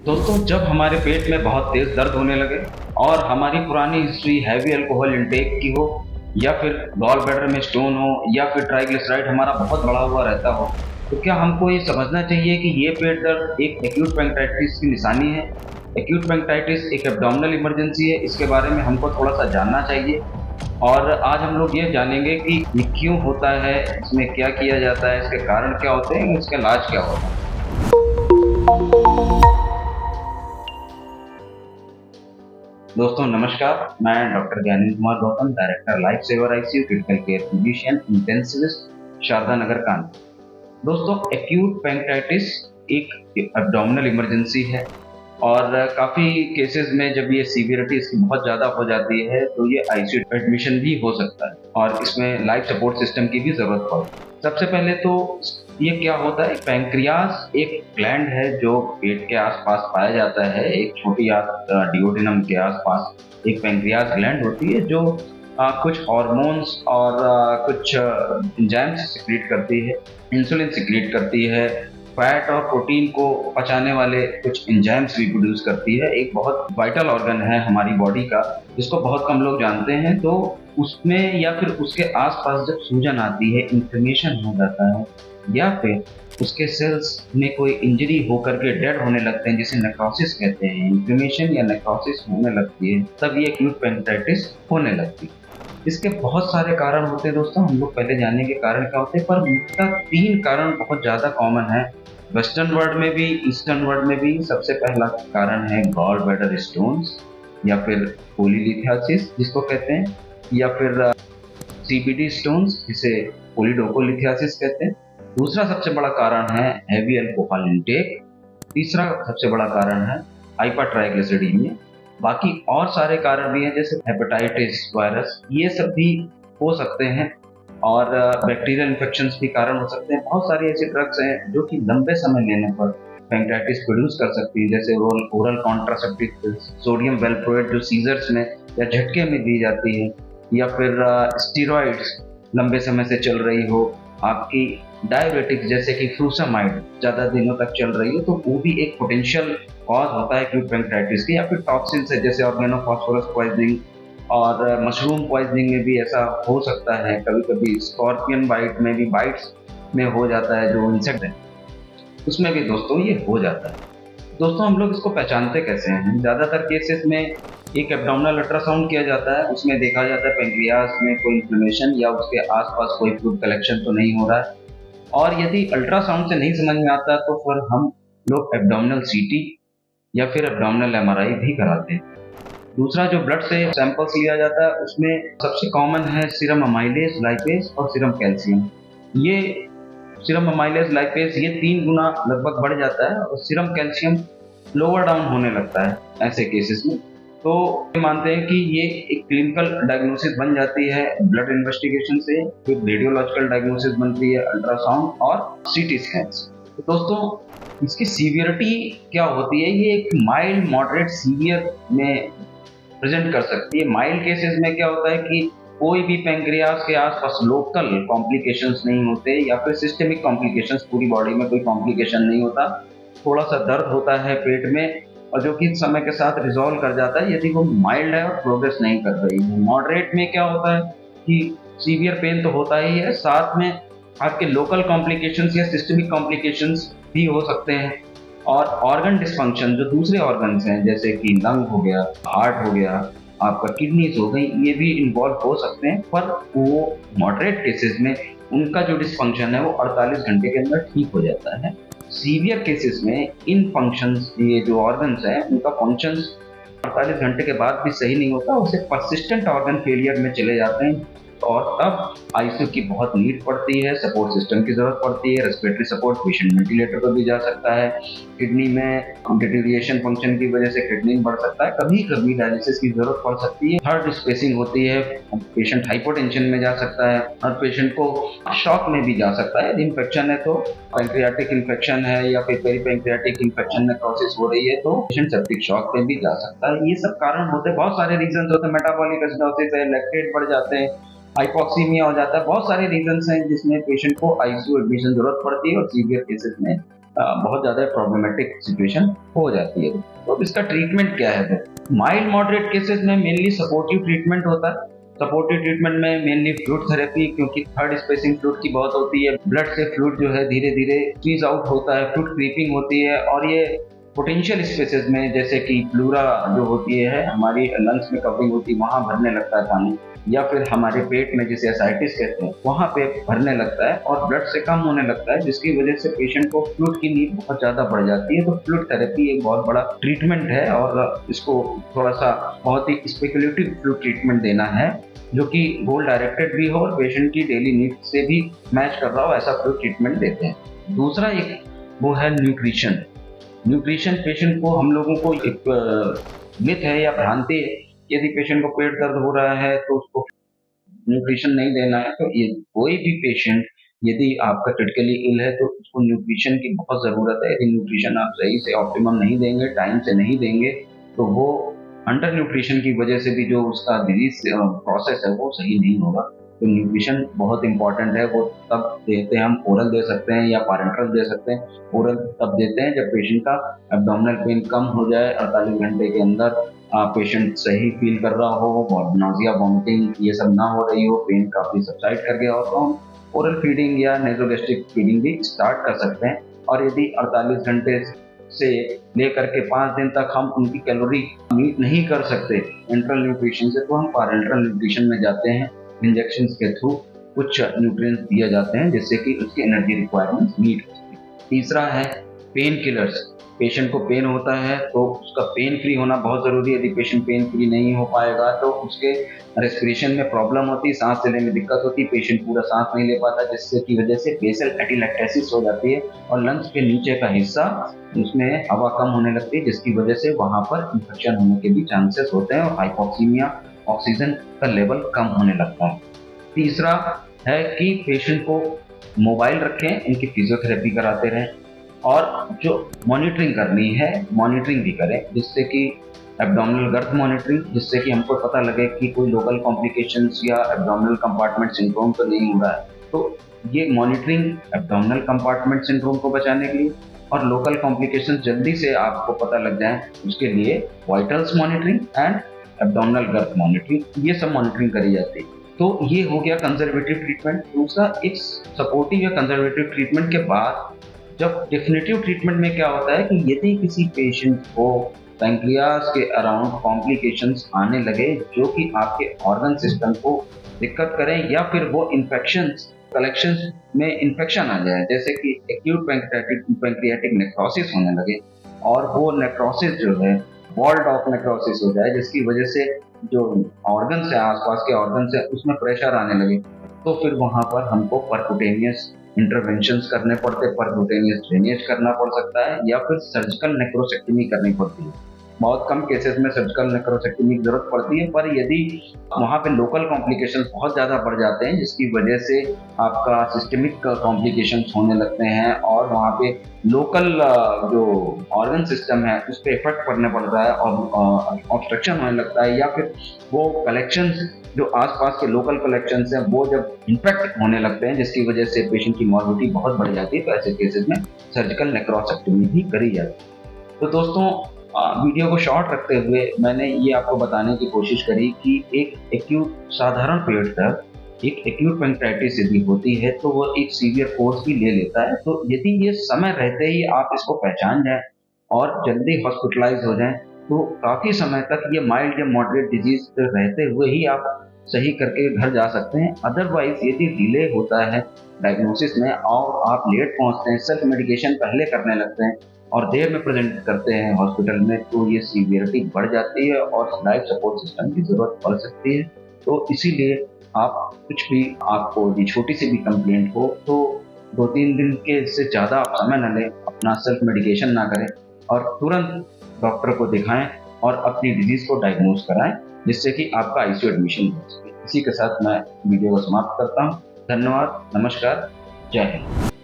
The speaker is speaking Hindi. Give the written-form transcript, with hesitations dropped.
दोस्तों, जब हमारे पेट में बहुत तेज दर्द होने लगे और हमारी पुरानी हिस्ट्री हैवी अल्कोहल इंटेक की हो, या फिर गॉल ब्लैडर में स्टोन हो, या फिर ट्राइग्लिसराइड हमारा बहुत बढ़ा हुआ रहता हो, तो क्या हमको ये समझना चाहिए कि ये पेट दर्द एक एक्यूट पैंक्रेatitis की निशानी है। एक्यूट पैंक्रेatitis एक एब्डोमिनल इमरजेंसी है। इसके बारे में हमको थोड़ा सा जानना चाहिए और आज हम लोग ये जानेंगे कि ये क्यों होता है, इसमें क्या किया जाता है, इसके कारण क्या होते हैं, इसका इलाज क्या होता है। दोस्तों नमस्कार, मैं doctor Gyanendra Kumar Gautam, director life saver ICU critical care physician intensivist, Sharda Nagar Kanpur. दोस्तों, एक्यूट पैंक्रेatitis एक एब्डोमिनल इमरजेंसी है और काफ़ी केसेस में जब ये सीवियरिटी इसकी बहुत ज़्यादा हो जाती है तो ये आईसीयू एडमिशन भी हो सकता है और इसमें लाइफ सपोर्ट सिस्टम की भी ज़रूरत पड़ती है। सबसे पहले तो ये क्या होता है, पैंक्रियास एक ग्लैंड है जो पेट के आसपास पाया जाता है। एक छोटी डिओडिनम के आसपास एक पैंक्रियास ग्लैंड होती है जो कुछ हार्मोन्स और कुछ एंजाइम्स सिक्रीट करती है, इंसुलिन सिक्रीट करती है, फैट और प्रोटीन को पचाने वाले कुछ एंजाइम्स भी प्रोड्यूस करती है। एक बहुत वाइटल ऑर्गन है हमारी बॉडी का, जिसको बहुत कम लोग जानते हैं। तो उसमें या फिर उसके आसपास जब सूजन आती है, इन्फ्लेमेशन हो जाता है, या फिर उसके सेल्स में कोई इंजरी होकर के डेड होने लगते हैं, जिसे नेक्रोसिस कहते हैं, इन्फ्लेमेशन या नेक्रोसिस होने लगती है, तब ये एक्यूट पैंक्रेatitis होने लगती है। इसके बहुत सारे कारण होते हैं दोस्तों, हम लोग पहले जानेंगे कारण क्या होते हैं, पर मुख्यतः 3 कारण बहुत ज़्यादा कॉमन है। वेस्टर्न वर्ल्ड में भी, ईस्टर्न वर्ल्ड में भी। सबसे पहला कारण है गॉल ब्लैडर स्टोन्स या फिर पोलीलिथियासिस जिसको कहते हैं, या फिर सीबीडी स्टोन्स जिसे पोलीडोकोलिथियासिस कहते हैं। दूसरा सबसे बड़ा कारण है हैवी अल्कोहल इंटेक। तीसरा सबसे बड़ा कारण है हाइपरट्राइग्लिसरीडीमिया। बाकी और सारे कारण भी हैं, जैसे हेपेटाइटिस वायरस, ये सब भी हो सकते हैं और बैक्टीरियल इन्फेक्शंस भी कारण हो सकते हैं। बहुत सारी ऐसी ड्रग्स हैं जो कि लंबे समय लेने पर पैंक्रेatitis प्रोड्यूस कर सकती है, जैसे ओरल कॉन्ट्रासेप्टिव सोडियम वेलप्रोएट जो सीजर्स में या झटके में दी जाती है, या फिर स्टीरॉइड्स लंबे समय से चल रही हो, आपकी डायबिटिक्स जैसे कि फ्रूसामाइड ज़्यादा दिनों तक चल रही हो, तो वो भी एक पोटेंशियल कॉज होता है एक्यूट पैंक्रेatitis की। या फिर टॉक्सिन्स है जैसे ऑर्गेनोफॉस्फोरस पॉइजनिंग और मशरूम पॉइजनिंग में भी ऐसा हो सकता है। कभी कभी स्कॉर्पियन बाइट में भी, बाइट्स में हो जाता है, जो इंसेक्ट है उसमें भी दोस्तों ये हो जाता है। दोस्तों, हम लोग इसको पहचानते कैसे हैं? ज़्यादातर केसेस में एक एब्डोमिनल अल्ट्रासाउंड किया जाता है, उसमें देखा जाता है पैंक्रियास में कोई इन्फ्लेमेशन या उसके आसपास कोई फ्लूइड कलेक्शन तो नहीं हो रहा है। और यदि अल्ट्रासाउंड से नहीं समझ में आता तो फिर हम लोग एब्डोमिनल सीटी या फिर एब्डोमिनल एमआरआई भी कराते हैं। दूसरा, जो ब्लड से सैंपल्स लिया जाता है उसमें सबसे कॉमन है सीरम अमाइलेज, लाइपेज और सीरम कैल्शियम। ये सीरम अमाइलेज, लाइपेज ये 3 गुना लगभग बढ़ जाता है और सीरम कैल्शियम लोअर डाउन होने लगता है ऐसे केसेस में। तो मानते हैं कि ये एक क्लिनिकल डायग्नोसिस बन जाती है ब्लड इन्वेस्टिगेशन से, फिर रेडियोलॉजिकल डायग्नोसिस बनती है अल्ट्रासाउंड और सीटी स्कैन से। तो दोस्तों, इसकी सीवियरिटी क्या होती है? ये एक माइल्ड, मॉडरेट, सीवियर में प्रेजेंट कर सकती है। माइल्ड केसेस में क्या होता है कि कोई भी पैंक्रियास के आसपास लोकल कॉम्प्लिकेशंस नहीं होते, या फिर सिस्टेमिक कॉम्प्लिकेशंस, पूरी बॉडी में कोई कॉम्प्लिकेशन नहीं होता। थोड़ा सा दर्द होता है पेट में और जो कि समय के साथ रिजॉल्व कर जाता है यदि वो माइल्ड है और प्रोग्रेस नहीं कर रही है। मॉडरेट में क्या होता है कि सीवियर पेन तो होता ही है, साथ में आपके लोकल कॉम्प्लिकेशंस या सिस्टेमिक कॉम्प्लिकेशंस भी हो सकते हैं। और ऑर्गन डिस्फंक्शन, जो दूसरे ऑर्गन्स हैं जैसे कि लंग हो गया, हार्ट हो गया, आपका किडनीज हो गई, ये भी इन्वॉल्व हो सकते हैं। पर वो मॉडरेट केसेस में उनका जो डिस्फंक्शन है वो 48 घंटे के अंदर ठीक हो जाता है। सीवियर केसेस में इन फंक्शंस, ये जो ऑर्गन्स हैं उनका फंक्शंस 48 घंटे के बाद भी सही नहीं होता, उसे परसिस्टेंट ऑर्गन फेलियर में चले जाते हैं और तब आईसीयू की बहुत नीड पड़ती है, सपोर्ट सिस्टम की जरूरत पड़ती है, रेस्पिरेटरी सपोर्ट, पेशेंट वेंटिलेटर पर भी जा सकता है, किडनी में डिटीरिएशन फंक्शन की वजह से किडनी बढ़ सकता है, कभी कभी डायलिसिस की जरूरत पड़ सकती है, हार्ट स्पेसिंग होती है, पेशेंट हाइपोटेंशन में जा सकता है और पेशेंट को शॉक में भी जा सकता है। यदि इन्फेक्शन है तो पैंक्रियाटिक इन्फेक्शन है या फिर पेरीपैंक्रियाटिक इन्फेक्शन में प्रोसेस हो रही है तो पेशेंट सेप्टिक शॉक में भी जा सकता है। ये सब कारण होते हैं, बहुत सारे रीजन होते हैं। मेटाबॉलिक एसिडोसिस है, लैक्टेट बढ़ जाते हैं, हाइपोक्सीमिया हो जाता है, बहुत सारे रीजंस हैं जिसमें पेशेंट को आईसीयू एडमिशन जरूरत पड़ती है और सीवियर केसेस में बहुत ज़्यादा प्रॉब्लमेटिक सिचुएशन हो जाती है। तो अब इसका ट्रीटमेंट क्या है? तो माइल्ड मॉडरेट केसेस में मेनली सपोर्टिव ट्रीटमेंट होता है। सपोर्टिव ट्रीटमेंट में मेनली फ्लूइड थेरेपी, क्योंकि थर्ड स्पेसिंग फ्लूइड की बहुत होती है। ब्लड से फ्लूइड जो है धीरे धीरे स्क्वीज आउट होता है, फ्लूइड क्रीपिंग होती है, और ये पोटेंशियल स्पेसेस में जैसे कि प्लूरा जो होती है, हमारी लंग्स में कवरिंग होती है, वहां भरने लगता है पानी, या फिर हमारे पेट में जिसे एसाइटिस कहते हैं वहां पे भरने लगता है और ब्लड से कम होने लगता है, जिसकी वजह से पेशेंट को फ्लूइड की नीड बहुत ज्यादा बढ़ जाती है। तो फ्लूइड थेरेपी एक बहुत बड़ा ट्रीटमेंट है और इसको थोड़ा सा बहुत ही स्पेकुलेटिव फ्लूइड ट्रीटमेंट देना है, जो कि गोल डायरेक्टेड भी हो और पेशेंट की डेली नीड से भी मैच कर रहा हो, ऐसा फ्लूइड ट्रीटमेंट देते हैं। दूसरा एक वो है न्यूट्रिशन। न्यूट्रिशन पेशेंट को, हम लोगों को एक मिथ है या भ्रांति है, यदि पेशेंट को पेट दर्द हो रहा है तो उसको न्यूट्रिशन नहीं देना है। तो ये कोई भी पेशेंट यदि आपका क्रिटिकली इल है तो उसको न्यूट्रिशन की बहुत ज़रूरत है। यदि न्यूट्रिशन आप सही से ऑप्टिमम नहीं देंगे, टाइम से नहीं देंगे, तो वो अंडर न्यूट्रिशन की वजह से भी जो उसका डिजीज प्रोसेस है वो सही नहीं होगा। तो न्यूट्रिशन बहुत इंपॉर्टेंट है। वो तब देते हैं, हम ओरल दे सकते हैं या पैरेंटल दे सकते हैं। ओरल तब देते हैं जब पेशेंट का एब्डोमिनल पेन कम हो जाए, 48 घंटे के अंदर पेशेंट सही फील कर रहा हो, नाजिया वॉमिटिंग ये सब ना हो रही हो, पेन काफ़ी सबसाइड कर गया हो, तो हम ओरल फीडिंग या नेजोगैस्ट्रिक फीडिंग भी स्टार्ट कर सकते हैं। और यदि 48 घंटे से लेकर के 5 दिन तक हम उनकी कैलोरी मीट नहीं कर सकते इंट्रल न्यूट्रिशन से, तो हम पैरेंटल न्यूट्रिशन में जाते हैं। इंजेक्शन के थ्रू कुछ न्यूट्रिएंट्स दिए जाते हैं जिससे कि उसकी एनर्जी रिक्वायरमेंट्स मीट हो सके। तीसरा है पेन किलर्स। पेशेंट को पेन होता है तो उसका पेन फ्री होना बहुत ज़रूरी है। यदि पेशेंट पेन फ्री नहीं हो पाएगा तो उसके रेस्पिरेशन में प्रॉब्लम होती है, सांस लेने में दिक्कत होती है, पेशेंट पूरा सांस नहीं ले पाता, जिससे की वजह से बेसल एटिलेक्टेसिस हो जाती है और लंग्स के नीचे का हिस्सा उसमें हवा कम होने लगती है, जिसकी वजह से वहाँ पर इन्फेक्शन होने के भी चांसेस होते हैं और हाइपोक्सीमिया, ऑक्सीजन का लेवल कम होने लगता है। तीसरा है कि पेशेंट को मोबाइल रखें, उनकी फिजियोथेरेपी कराते रहें, और जो मॉनिटरिंग करनी है मॉनिटरिंग भी करें, जिससे कि एब्डोमिनल गर्थ मॉनिटरिंग, जिससे कि हमको पता लगे कि कोई लोकल कॉम्प्लिकेशंस या एब्डोमिनल कंपार्टमेंट सिंड्रोम तो नहीं हो रहा है। तो ये मॉनिटरिंग एब्डोमिनल कंपार्टमेंट सिंड्रोम को बचाने के लिए, और लोकल कॉम्प्लिकेशंस जल्दी से आपको पता लग जाए उसके लिए vitals monitoring and abdominal girth monitoring, ये सब मॉनिटरिंग करी जाती है। तो ये हो गया कंजर्वेटिव ट्रीटमेंट। दूसरा एक सपोर्टिव या कंजर्वेटिव ट्रीटमेंट के बाद जब डेफिनेटिव ट्रीटमेंट में क्या होता है कि यदि किसी पेशेंट को पैंक्रियाज के अराउंड कॉम्प्लिकेशंस आने लगे जो कि आपके ऑर्गन सिस्टम को दिक्कत करें, या फिर वो इन्फेक्शंस कलेक्शंस में इन्फेक्शन आ जाए, जैसे कि एक्यूट पैंक्रियाटिक नेक्रोसिस होने लगे, और वो नेक्रोसिस जो है वॉल्ड ऑफ नेक्रोसिस हो जाए, जिसकी वजह से जो ऑर्गन है, आसपास के ऑर्गन है, उसमें प्रेशर आने लगे, तो फिर वहां पर हमको परक्यूटेनियस इंटरवेंशंस करने पड़ते, परक्यूटेनियस ड्रेनेज करना पड़ सकता है, या फिर सर्जिकल नेक्रोसेक्टमी करनी पड़ती है। बहुत कम केसेस में सर्जिकल नेक्रोसेक्टमी की जरूरत पड़ती है, पर यदि वहाँ पे लोकल कॉम्प्लिकेशंस बहुत ज़्यादा बढ़ जाते हैं, जिसकी वजह से आपका सिस्टमिक कॉम्प्लिकेशंस होने लगते हैं और वहाँ पे लोकल जो ऑर्गन सिस्टम है उस पर इफेक्ट पड़ने पड़ता है और ऑब्स्ट्रक्शन होने लगता है, या फिर वो कलेक्शंस जो आसपास के लोकल कलेक्शंस हैं वो जब इन्फेक्ट होने लगते हैं, जिसकी वजह से पेशेंट की मॉर्बिडिटी बहुत बढ़ जाती है, तो ऐसे केसेस में सर्जिकल नेक्रोसेक्टमी भी करी जाती है। तो दोस्तों, वीडियो को शॉर्ट रखते हुए मैंने ये आपको बताने की कोशिश करी कि एक एक्यूट साधारण पेट दर्द, एक एक्यूट पैंक्रियाटिस यदि होती है तो वो एक सीवियर कोर्स भी ले लेता है। तो यदि ये समय रहते ही आप इसको पहचान जाएं और जल्दी हॉस्पिटलाइज हो जाएं, तो काफ़ी समय तक ये माइल्ड या मॉडरेट डिजीज रहते हुए ही आप सही करके घर जा सकते हैं। अदरवाइज यदि डिले होता है डायग्नोसिस में और आप लेट पहुंचते हैं, सेल्फ मेडिकेशन पहले करने लगते हैं और देर में प्रेजेंट करते हैं हॉस्पिटल में, तो ये सीवियरिटी बढ़ जाती है और लाइफ सपोर्ट सिस्टम की ज़रूरत पड़ सकती है। तो इसीलिए आप कुछ भी, आपको ये छोटी सी भी कंप्लेंट हो तो 2-3 दिन के से ज़्यादा आप समय न लें, अपना सेल्फ मेडिकेशन ना करें और तुरंत डॉक्टर को दिखाएं और अपनी डिजीज़ को डायग्नोज कराएं, जिससे कि आपका आईसीयू एडमिशन हो सके। इसी के साथ मैं वीडियो को समाप्त करता हूँ। धन्यवाद, नमस्कार, जय हिंद।